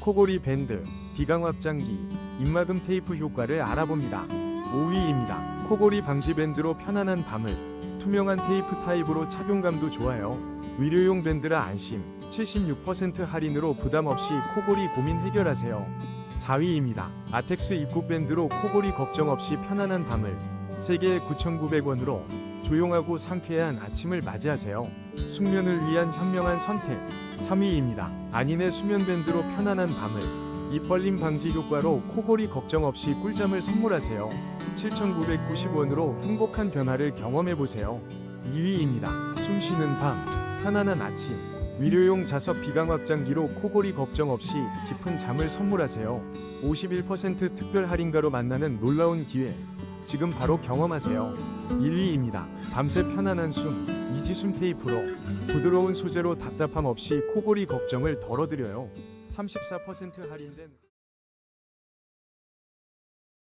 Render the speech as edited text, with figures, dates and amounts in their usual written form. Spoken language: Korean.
코골이 밴드, 비강 확장기, 입막음 테이프 효과를 알아봅니다. 5위입니다. 코골이 방지 밴드로 편안한 밤을, 투명한 테이프 타입으로 착용감도 좋아요. 의료용 밴드라 안심, 76% 할인으로 부담 없이 코골이 고민 해결하세요. 4위입니다. 아텍스 입국 밴드로 코골이 걱정 없이 편안한 밤을, 3개에 9,900원으로 조용하고 상쾌한 아침을 맞이하세요. 숙면을 위한 현명한 선택. 3위입니다. 안인의 수면 밴드로 편안한 밤을, 입 벌림 방지 효과로 코골이 걱정 없이 꿀잠을 선물하세요. 7,990원으로 행복한 변화를 경험해보세요. 2위입니다. 숨쉬는 밤, 편안한 아침, 위료용 자석 비강 확장기로 코골이 걱정 없이 깊은 잠을 선물하세요. 51% 특별 할인가로 만나는 놀라운 기회, 지금 바로 경험하세요. 1위입니다. 밤새 편안한 숨, 이지숨 테이프로 부드러운 소재로 답답함 없이 코골이 걱정을 덜어드려요. 34% 할인된